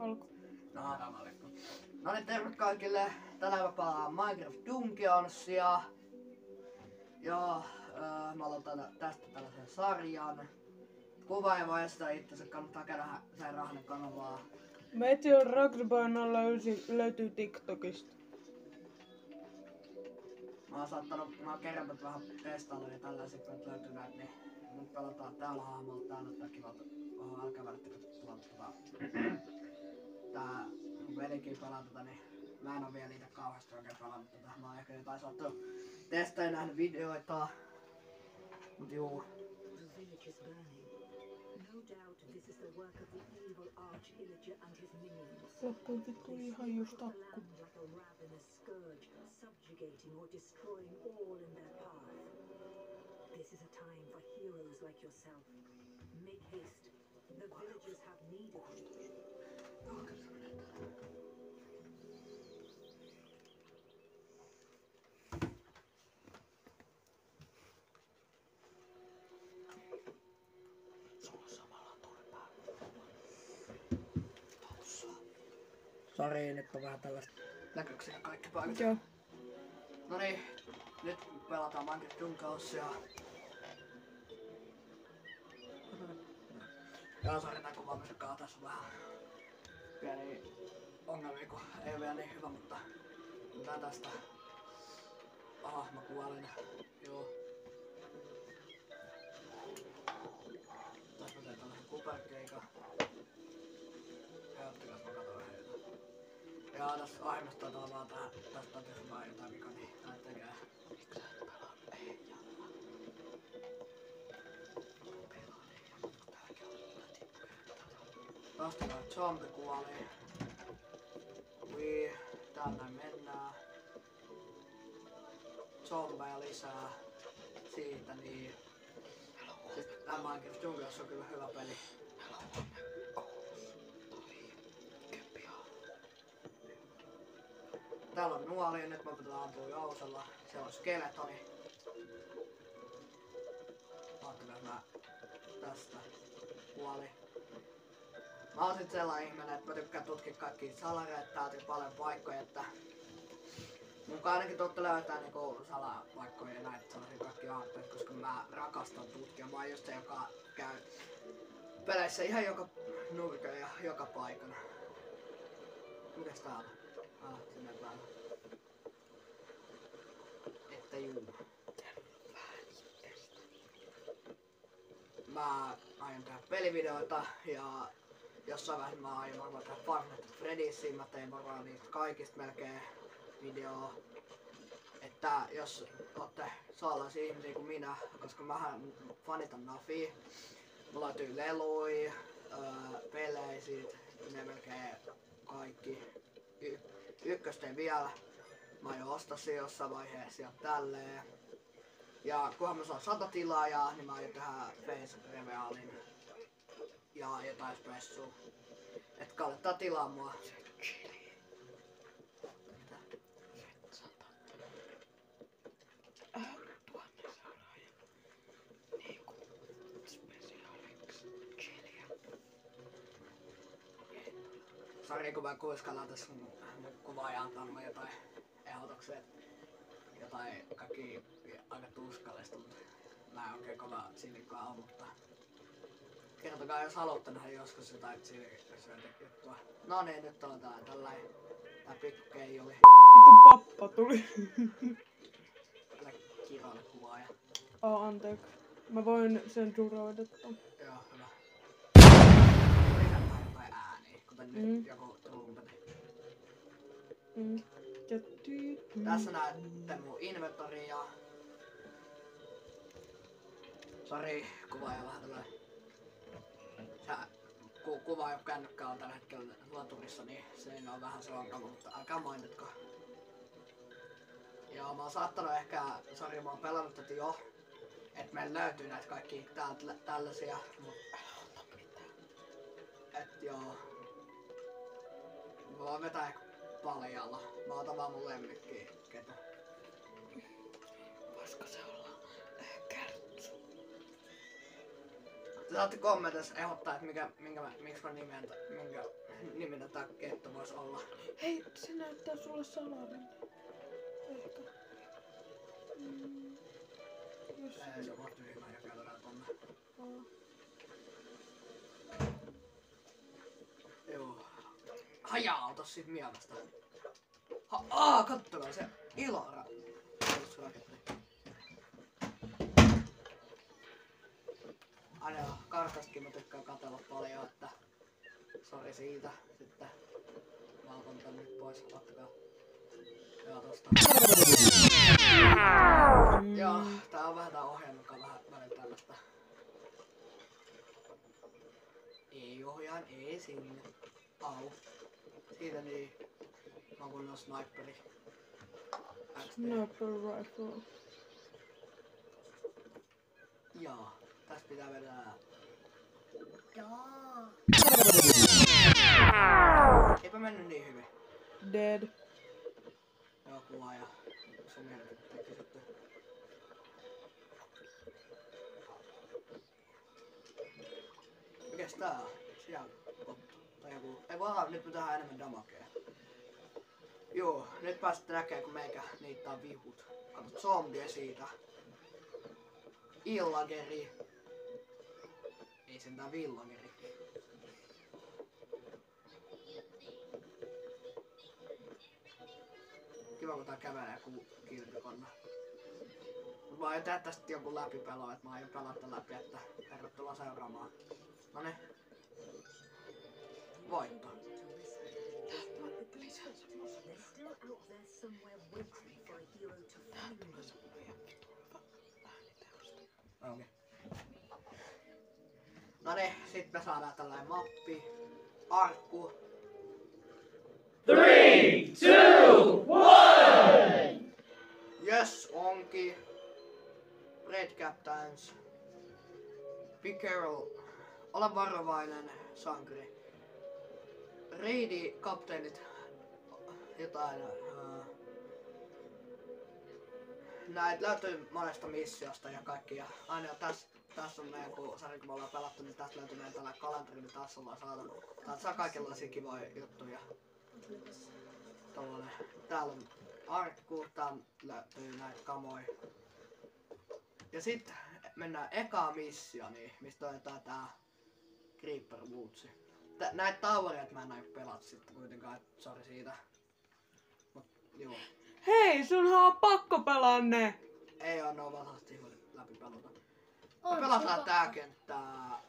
alku. No, tämä oli. No niin, terve kaikille. Tänään me pelataan Minecraft Dungeonsia. Ja mä aloitan tästä tällaisen sarjan. Kuvaaja ja sitä itse kannattaa käydä sen Rahnen kanavaa. Meteor Ragnaban löytyy TikTokista. Mä oon kerran vähän testailla ja tällaiset löytyy näitä, niin nyt pelataan täällä hahmolla. Täällä on tää kiva. Älkää välttäkö tää mun velikin pelaa niin mä en oo vielä niitä kauheasti oikein pelannut tätä. Mä oon ehkä jotain saattanut testaa ja nähnyt videoita. Mut juu. Loppuu vittu ihan just akku. This is a time for heroes like yourself. Make haste. The villagers have need of you. Sori, nyt on vähän tällaista näköksiä kaikki paikat. Joo. Noniin, nyt pelataan Minecraft Dungeonsia. Ja sori, tää kuvaamisakkaa tässä on vähän pieniä ongelmia, kun ei oo vielä niin hyvä, mutta tää tästä. Aha, mä kuvalin. Joo. Tässä mä teen tällaisen kuperkeikan. Heottikas mä katoin heitä. Ja tässä aiemmasta taitaa vaan tästä on tehty vaan jotain vika, niin tää tekee. Tästä tää zombi kuoli. Ui, täällä näin mennään. Zombeja lisää. Siitä niin. Sitten tää Minecraft Dungeons on kyllä hyvä peli. Täällä on nuoli, nyt mä pitää ampua jousella. Siellä on skeletoni. Ajattelin, mä tästä kuoli. Mä oon sit sellainen ihminen, että mä tykkään tutkia kaikkia salareita. Täältä on paljon paikkoja, että mukaan ainakin totta löytää niinku salapaikkoja ja näitä sellaisia kaikkia aarteita, koska mä rakastan tutkia. Mä oon just se, joka käy peleissä ihan joka nurkan ja joka paikana. Mikäs täällä? Sinne päällä. Että juu. Mä aion tehdä pelivideoita ja jossain vaiheessa mä aion varmaan tehdä Five Nights at Freddysiin. Mä tein varmaan niistä kaikista melkein videoa. Että jos ootte sellaisia ihmisiä kuin minä, koska mähän fanitan Nafia. Mulla löytyy lelui, pelejä siitä, ne melkein kaikki. Ykkösten vielä. Mä aion ostaa sen jossain vaiheessa ja tälleen. Ja kunhan mä saan 100 tilaajaa, niin mä aion tehdä face revealin ja jotain spessua. Et kannattaa tilaa mua. Sori, kun mä kuiskallaan tässä mun kuvaaja antaa mulle jotain ehdotuksia. Jotain kaikki aika tuskallista, mutta mä en oikein kova silikkoa ole, mutta kertokaa jos haluatte nähdä joskus jotain silikkoa. No niin, nyt on tällainen tää pikku keijuli. Vittu pappa tuli. Tällä kiroille kuvaaja. Anteeksi. Mä voin sensuroida ton. Joo, hyvä. Lisätään jotain ääniä, kuten nyt joku trumpeti. Tässä näette mun inventori ja... Sori, kuvaaja vähän tällä... Kuvaaja kännykkä on tällä hetkellä laturissa, niin se on vähän se ongelma, mutta älkää mainitko. Joo, mä oon saattanut ehkä... Sori, mä oon pelannut tätä jo. Et meillä löytyy näitä kaikki täältä tällaisia, mut... Älä ota mitään. Et joo. Mä voin vetää ehkä paljalla. Mä otan vaan mun lemmikkiä ketä. Voisiko se olla kärtsu? saatte kommenteissa ehdottaa, että miksi mä minkä niminen tää kettu vois olla. Hei, se näyttää sulle salarin. Ehkä. Jos... Ei, se on vaan tyhmä ja käydään tonne. Joo. Hajauta sit mielestä. Kattokaa se Ilara. Aina joo, kartastakin mä tykkään katsella paljon, että sori siitä. Sitten mä otan tän nyt pois, ottakaa. Joo, tosta. Joo, tää on vähän tää ohjelma, joka vähän välillä tällaista. Ei ohjaan, ei sinne. Au. Siitä niin. Mä oon kunnon sniperi. Sniper rifle. Joo, tästä pitää vedää. Jaa. Eipä mennyt niin hyvin. Dead. Joo, kuvaaja. Se merkit teki sitten. Mikäs tää on? Siellä. Tai joku. Ei vaan, nyt me tehdään enemmän damakea. Joo, nyt pääsette näkemään, kun meikä niittää vihut. Kato, zombie siitä. Illageri. Ei sentään villageri. Kiva, kun tää kävelee kilpikonna. Mut mä aion tehdä tästä jonkun läpipelo, että mä aion pelata läpi, että tervetuloa seuraamaan. Noniin. Voitto. Okei. Noniin, sit me saadaan tällainen mappi. Arkku. 3, 2, 1! Yes, onki. Red Captains. Be careful. Ole varovainen, sankari. Reidi, kapteenit. Jotain. Näitä löytyy monesta missiosta ja kaikkia. Aina tässä on meidän, kun me ollaan pelattu, niin tästä löytyy meidän tällä kalenteri, niin tässä ollaan saatu. Täältä saa kaikenlaisia kivoja juttuja. Tollanen. Täällä on arkku, täällä löytyy näitä kamoja. Ja sitten mennään ekaan missioniin, mistä otetaan tää Creeper Woodsi. Näitä towereita mä en aio pelata sitten kuitenkaan, sori siitä. Mut joo. Hei, sunhan on pakko pelaa ne! Ei oo, ne on valtavasti läpi pelata. Me pelataan tää kenttää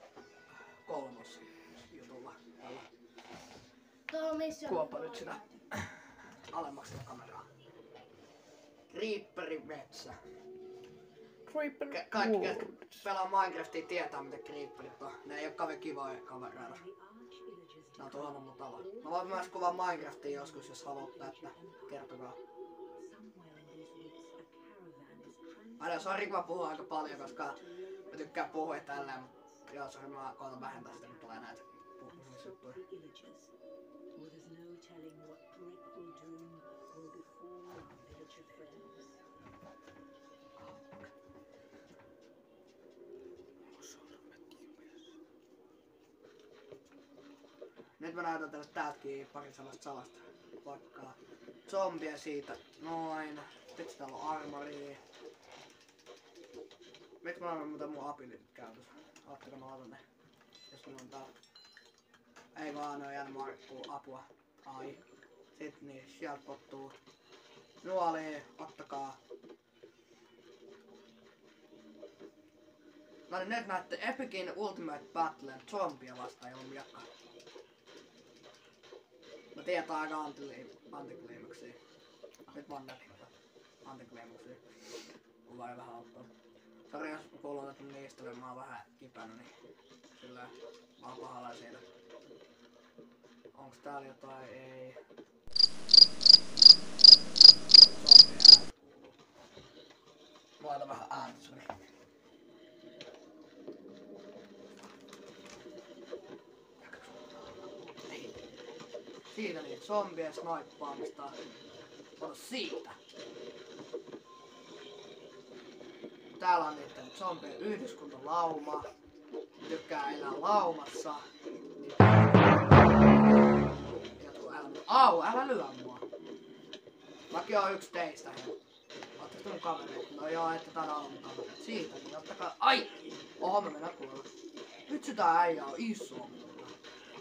3. jutulla. Kuoppa nyt sitä alemmaksi sitä kameraa. Creeperin metsä. Creeper Kaikki, Wood. ketkä pelaa Minecraftia, tietää mitä creeperit on. Ne ei oo kauhean kivoja kavereita. Nää on tuolla mun talo. Mä voin myös kuvaa Minecraftia joskus, jos haluatte, että kertokaa. Aina sori, kun mä puhun aika paljon, koska mä tykkään puhua tälleen, mutta joo, sori, mä koitan vähentää sitä, kun tulee näitä puhumisjuttuja. Nyt mä näytän teille täältäkin pari sellaista salasta paikkaa. Zombie siitä, noin. Sitten täällä on armoria. Miksi mä annan muuten mun abilityt käytössä? Ottakaa mä laitan ne. Jos mulla on täällä. Ei vaan, ne on jäänyt markkuun apua. Ai. Sitten niin, sieltä pottuu. Nuolia, ottakaa. No niin, nyt näette Epicin Ultimate Battlen zombia vastaan ilman miekkaa. Mä tiedän, tää on aika antikliimaksia. Nyt vaan näkyy antikliimaksia. Kuva vähän auttaa. Sori jos kuuluu, että niistä mä oon vähän kipänyt, niin sillä mä oon pahalla siitä. Onks täällä jotain? Ei. Zombie äänet kuuluu. Mä laitan vähän ääntä, sori. Siitä niin, zombien snaippaamista. Ota siitä. Täällä on niitten zombien yhdyskuntalauma. tykkää elää laumassa. Älä lyö mua. Mäkin oon yksi teistä. Ootteko te mun kavereita? No joo, ette täällä ole mun kavereita. Siitä, niin ottakaa. Ai! Oho, mä mennään kuulla. Vitsi tää äijä on iso.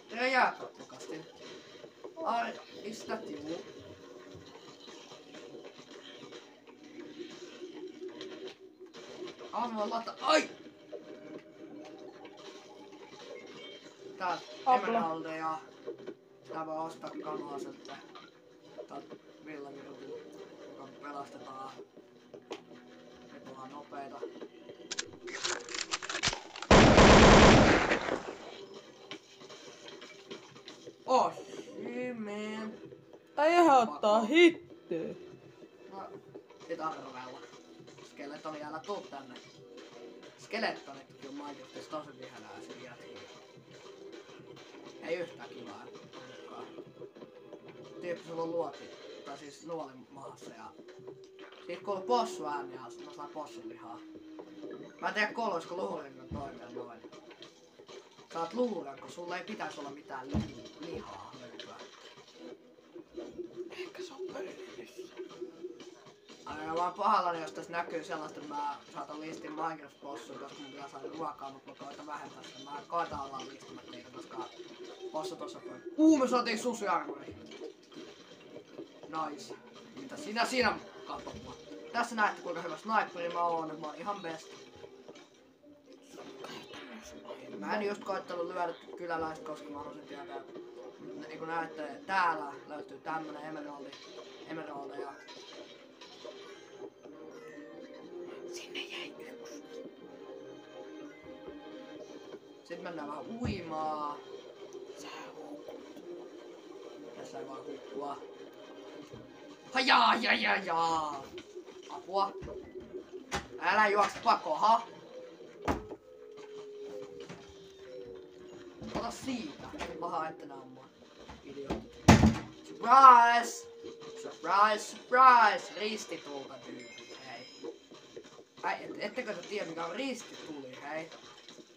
Teidän jääkappakastin. Ai, is that you? Mä lata. Ai! Tää emeraldeja. Tää voi ostaa kanoa sitten. Tää on villamirutin, joka pelastetaan. Nyt ollaan nopeita. Oh, shit, man. Äijähän ottaa hittiä. No, sit arvella. Skeletoni, älä tuu tänne. Skeletonitkin on Minecraftissa tosi vihanääsiä jätkiä. Ei yhtään kivaa. Tyyppi sulla on luoti, tai siis nuoli maassa ja... Siitä kuuluu possu ääni ja mä saan possun lihaa. Mä en tiedä kuuluisiko luuringon toimia noin. Sä oot luuren, kun sulla ei pitäisi olla mitään lihaa löytyä. Ehkä se on pöydässä. Aina vaan pahallani, jos tässä näkyy sellaista, että mä saatan listin Minecraft-possuun, koska mun pitää saada ruokaa, mutta mä koitan vähentää sitä. Mä koitan olla listimättä niitä, koska possu tossa toi. Me saatiin susiarmori. Nice. Mitä siinä katsot mua? Tässä näette kuinka hyvä sniperi mä oon, mä oon ihan best. Mä en just koittanut lyödä kyläläistä, koska mä haluaisin tietää. Niin kuin näette, täällä löytyy tämmönen emeraldeja. Sinne jäi yksi. Sitten mennään vähän uimaa. Sä hukut. Tässä ei vaan hukkua. Hajaa! Apua. Älä juokse pakoon, ha? Ota siitä. Paha, ette nää mua. Idiootit. Surprise! Surprise! Ristitulta tyypit, hei. Ettekö te tiedä mikä on ristituli, hei?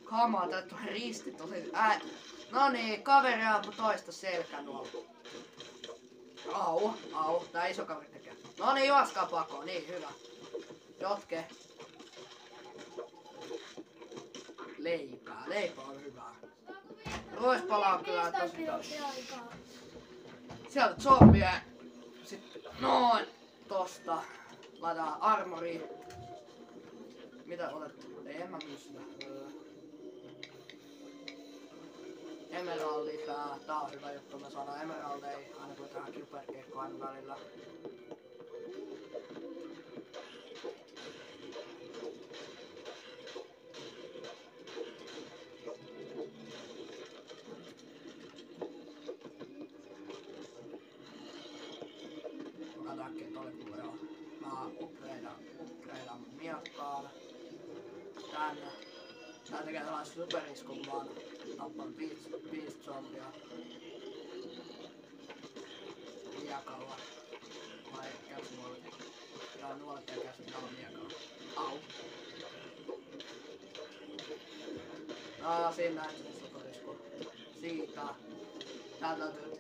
Come on, täältä tulee ristituli. No niin, kaveri ampui toista selkänuolta. Au, tää iso kaveri tekee. No niin, juoskaa pakoon, niin hyvä. Jotke. Leipä on hyvää. Ruispala on kyllä tosi. Sieltä zombie. Sitten noin tosta. Laitetaan armori. Mitä olet? En mä pystytä. Emerald lisää. Tää on hyvä juttu, me saadaan emeraldeja aina kun tähän kyberkeikkoon aina välillä. Mä katsoin äkkiä, että oliko mulla jo. Mä upgradean mun miakkaan. Tänne. Tää tekee sellaisen superiskun, kun mä oon tappanut 5 zombia. Miakalla. Vai käsinuolet. Tää on nuolet ja käsinuolet miakalla. Au. No siinä näet sen superisku. Siitä. Tää täytyy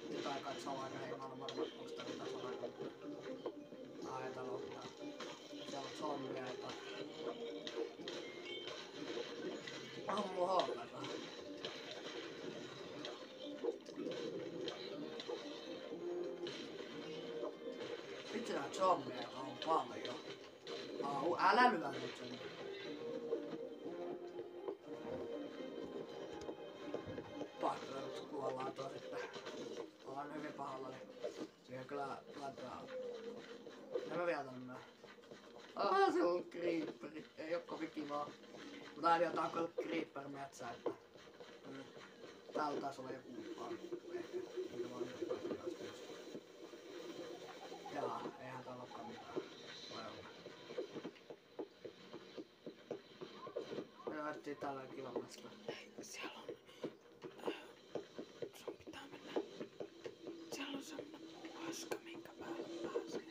jotain kai salaika. Ei mä olen varma, onko tää mitään salaika. Ai täällä on tää. Siellä on zombieita. Ammu houkata. Vitsi nää zombeja on paljon. Au, älä lyö nyt sen. Pakko nyt kuollaan tuo sitten. Ollaan hyvin pahallani. Siihen kyllä laitetaan. En mä vielä tänne. Se on creeperi. Ei oo kovin kivaa. Mutta aina jotain kyllä creeper metsää, että täällä taisi olla joku vaan ehkä. Mitä mä oon nyt paikkaista just. Jaa, eihän täällä olekaan mitään. Vai onko? Me lähdettiin tällä kilometrillä. Ei, siellä on... sun pitää mennä... Siellä on semmonen puuhaska, minkä päällä pääsee.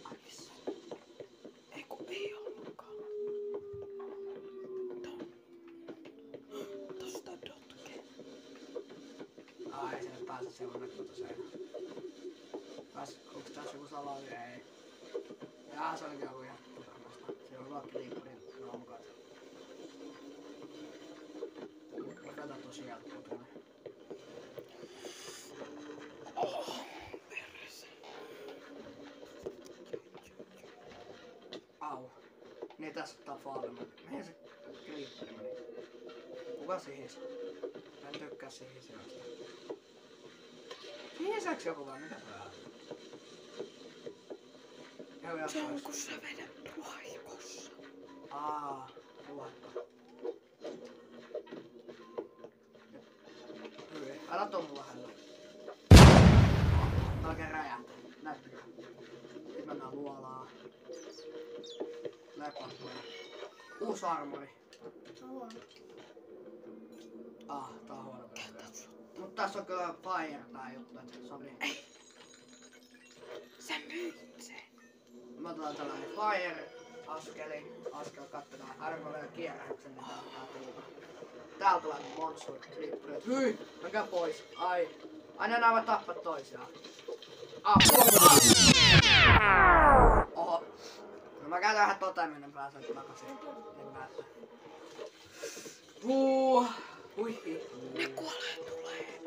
Ai missä? Ei kun ei ollutkaan. pääse sieltä seinään. Onks tässä joku salainen? Ei. Jaa, se olikin joku ihan tutamasta. Se on vaikka liikkurin mukaan. Kato sieltä kotona. Au. Niin tässä ottaa Falleman. Mihin se Creeperi meni? Kuka sihisi? Mä en tykkää sihisijöistä. Sihiseeks joku vai mitä tää on? Se on kun sä vedät ruohikossa. Ruohikko. Hyi, älä tuu mun lähellä. Mä oikein räjähtää. Näyttäkää. Nyt mennään luolaa. Lepakkoja. Uusi armori. Tää on huono. Mut tässä on kyllä fire tää juttu, et sori. Ei. Sä myit sen. Mä otan tällainen fire askel katsotaan armoria kierräyksen, niin tää tulee. Täällä tulee monster creeperit. Hyi! Menkää pois. Ai ne voi tappaa toisiaan. Oho. No mä käytän vähän totemin, en pääse takaisin. En pääse. Huihi. Ne kuolee tulee.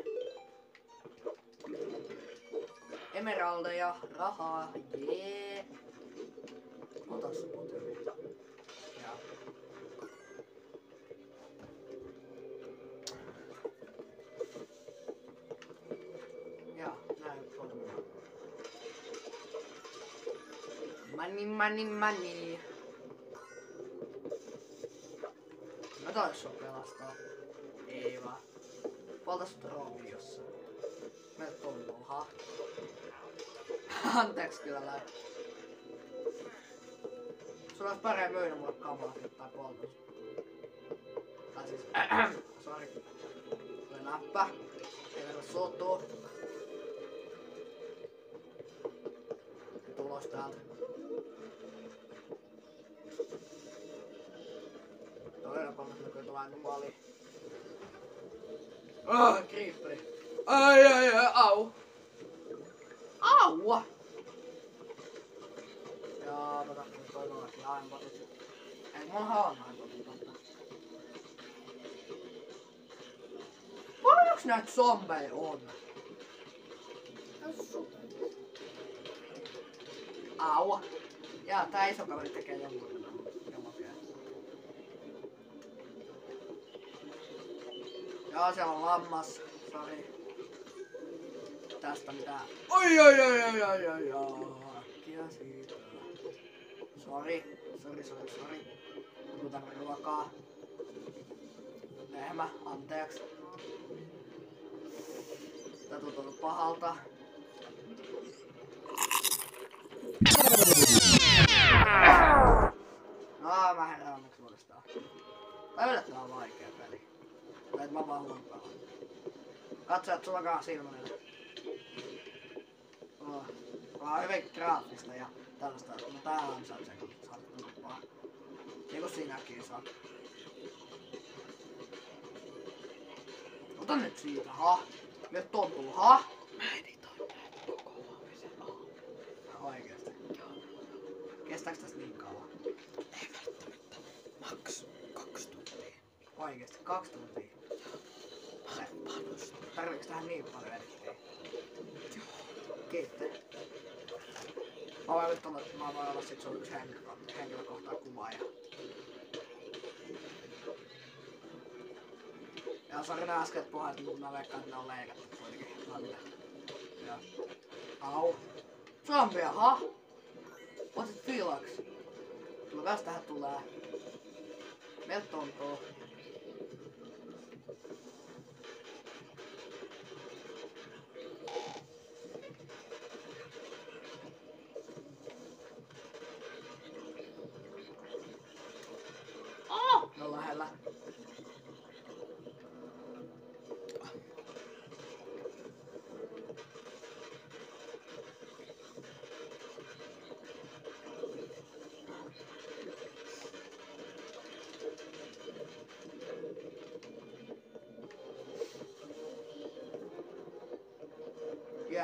Emeraldeja, rahaa, jee. Ota se poteli. Ja, näin pommaa. Money. Mä tais sun pelastaa. Ei vaan. Poltas troomi jossain. Meiltä tommoha. Anteeksi kyllä läpi. Sulla olisi paremmin myydä mulle kamaa tai poltus. Tai siis, sori. Tulee läppä. Ei tarvitse suuttua. Tulos täältä. Toinen kolmas näkyy tulee nuoli. Creeperi. Ai, au. Au! Jaa, mä tahtin toivollakin aimpotit. Ei, mullahan on aimpotit totta. Paljonks näitä zombeja on? Au! Jaa, tää iso kaveri tekee jonkun. Jaa, siellä on lammas. Sori. Tästä mitään. Oi. Äkkiä siitä. Sori. Joku tarvii ruokaa. Lehmä, anteeksi. Tää tuntuu pahalta. No, mä herään onneksi uudestaan. Tää yllättävän vaikea peli. Tai mä vaan huono pelaa. Katso, et sulla kaa silmällä. On hyvin graafista ja tällaista, no tää ansaitsee kun saat tuppaa. Niinku sinäkin saa. Ota nyt siitä, Nyt on tullut, Mä editoin näitä koko huomisen aamun. Oikeesti? Joo. Kestääks tästä niin kauan? Ei välttämättä. Maks 2 tuntia. Oikeesti, 2 tuntia? Mä panostan. Tarviiks tähän niin paljon edittiä? Joo. Kiitti. Mä voin yrittää, että mä voin olla sit sun yksi henkilökohtaa kuvaaja. Ja sori nää äskeet puheet, mutta mä veikkaan, että ne on leikattu kuitenkin. Ja. Au. Zombia, What's it feel like? Kas tähän tulee? Meiltä tuntuu. Me on lähellä.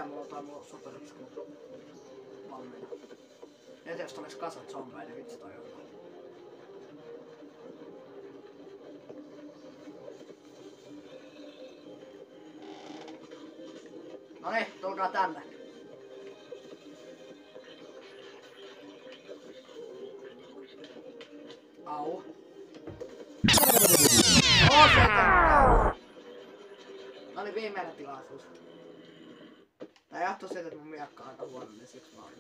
mulla on jotain mun superisku valmiina. Ja jos olis kasat zombeja, niin vitsi toi on. Noniin, tulkaa tänne. Au. Noniin, viimeinen tilaisuus. Tää johtuu siitä, että mun miekka on aika huono, niin siksi mä oon.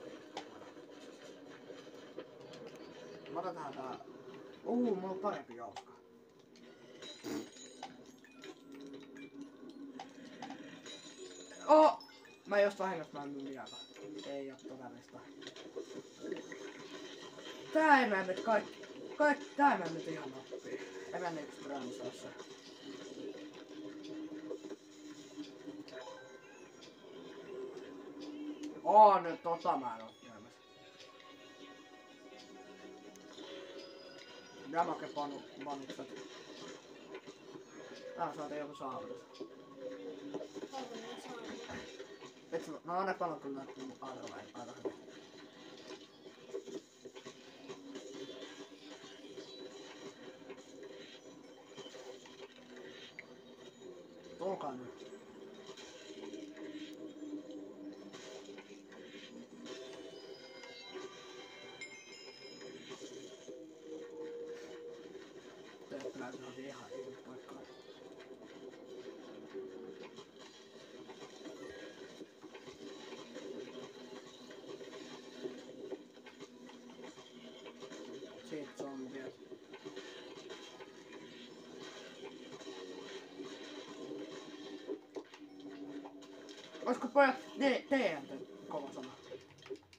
Mä otan tähän tää. Mulla on parempi jouska. Oh! Mä just vahingossa mä en mun miekka. Ei oo todellista. Tää ei mene nyt tää ei mene nyt ihan nappiin. Ei mene yks bränsässä. Nyt mä en oo käymässä. Damage bonukset. Tää saatiin joku saavutus. Vitsi, mä oon paljon kyllä mun arvoin aika hyvin. Tulkaa nyt. Ihan eri paikkaa. Siitä zombia. Oisko pojat TNT kova sana?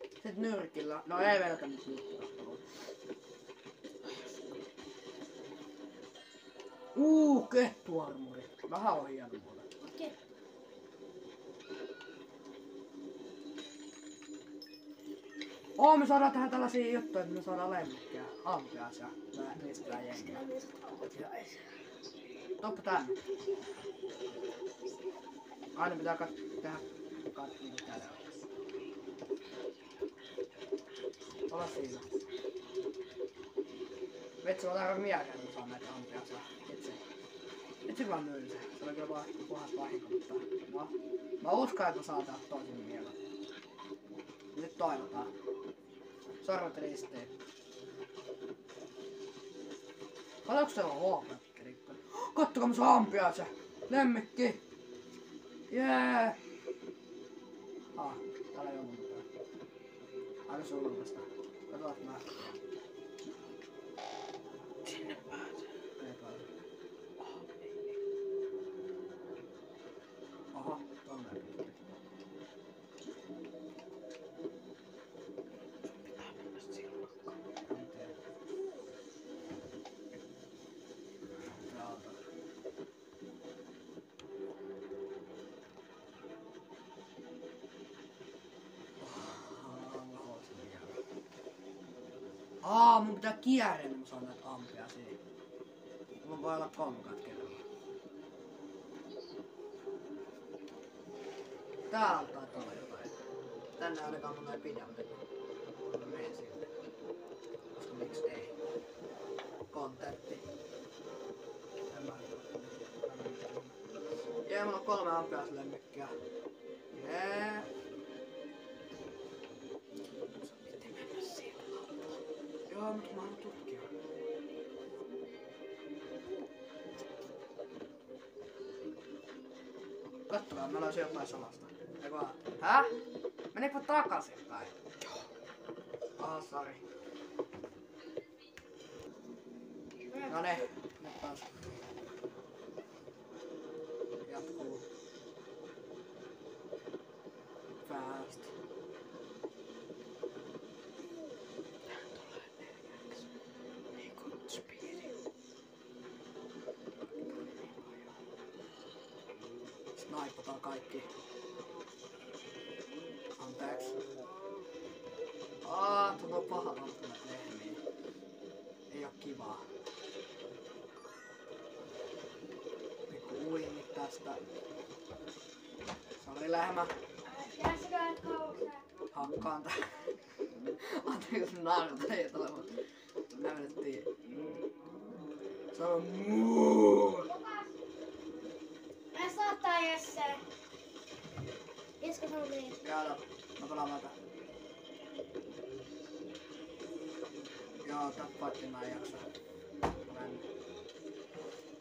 Sitten nyrkillä. No ei vedetä nyt nyrkillä. Kettuarmuri. Vähän on hieno mulle. Okei. Me saadaan tähän tällaisia juttuja, että me saadaan lemmikkejä. Ampias ja niistä jengiä. Toppa tänne. Aina pitää tehdä kaikki kädellä. Olla siinä. Vitsi, mä tarvitsen miekän, kun saan näitä ampiasia. Itse mä myin sen. Se oli kyllä puhas vahinko, mutta no. Mä uskon, että mä saan täältä toisin mielen. Nyt toivotaan. Sormet ristiin. Katsoks siellä on HP-rikko? Kattokaa mä saan ampiasia! Lemmikki! Jee! Täällä ei oo mitään. Aika sulkasta. Katsotaan mä. Sinne pääsee. Ei pääse. Oho, tonne. Pitää mennä silloin. En tiedä. Täältä. Mun pitää kierrellä, niin mä saan näitä ampia siihen. Mulla voi olla 3 kerralla. Täältä taitaa olla jotain. Tänne ainakaan mun ei pidä mennä. Mä menen sinne. Koska miksi ei? Kontentti. Jee, mulla on 3 ampiaislemmikkiä. Jee. Piti mennä silloin. Joo, mutta mä haluan tutkia. Kattokaa, mä löysin jotain salasta. Eiku vaan. Häh? Menikö takaisin päin? Joo. Sori. Noniin, nyt taas. Jatkuu. Fast. Tähän tulee 4. Niinku speedi. Snaipataan kaikki. Anteeksi. Tuntuu pahalta tulla lehmiin. Ei oo kivaa. Pikku uinni tästä. Sori lehmä. Pääsikö et kauaksi? Hakkaan tää. Anteeksi, jos naarata ei tule, mutta me vedettiin. Sano muu. Mä saattaa Jesse. Jesko sanoo niin. Käydä. Mä pelaan tätä. Joo, tappaatti mä en jaksa. Olen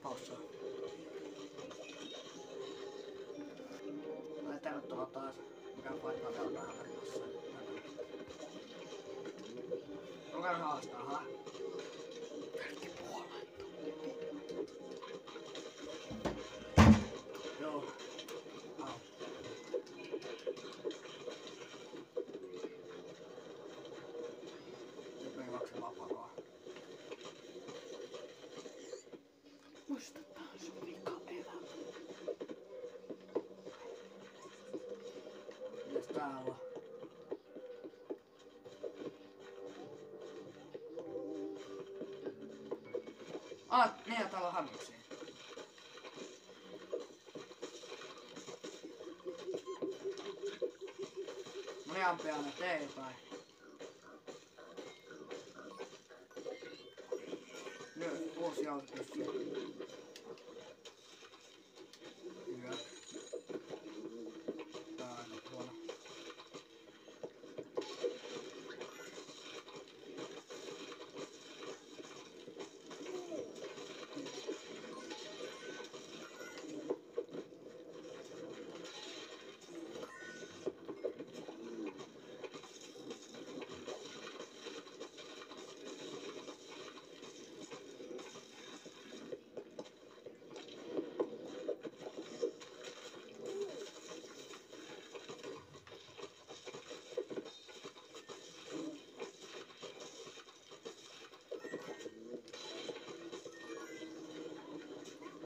paussaa. Tervetuloa taas. Mikä paikkaa täällä vähän verikossa. Kuka haastaa, ha? Kaikki puolet. Joo. Au. Nyt meni maksamaan pakoa. Muistetaan sun vika-elämä. Mitäs täällä on? Niin, täällä on hammuksia. Moni ampia ne teepäin. Nyt uusi joutupyssi. Hyvä. Tää on aika huono.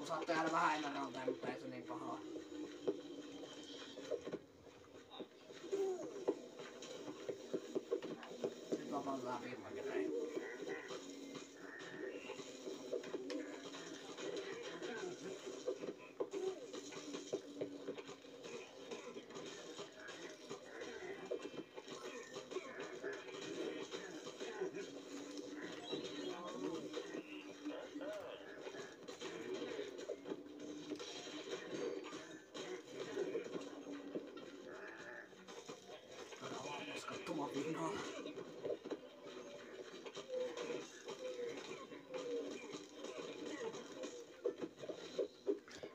Saatte jäädä vähän ennen rantaa, mutta ei se niin pahaa. Nyt vapautetaan viimeinen rei. Tumavinaa.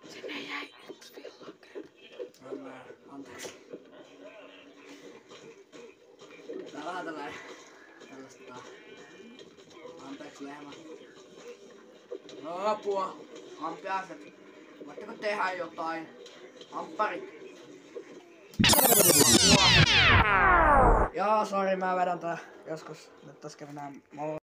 Sinne jäi yksi villake. Anteeksi. Tää vähän tällaista. Anteeksi lehmä. No apua. Ampiaiset. Voitteko tehdä jotain? Ampparit. Joo, sori, mä vedän tää joskus. Nyt taas käydään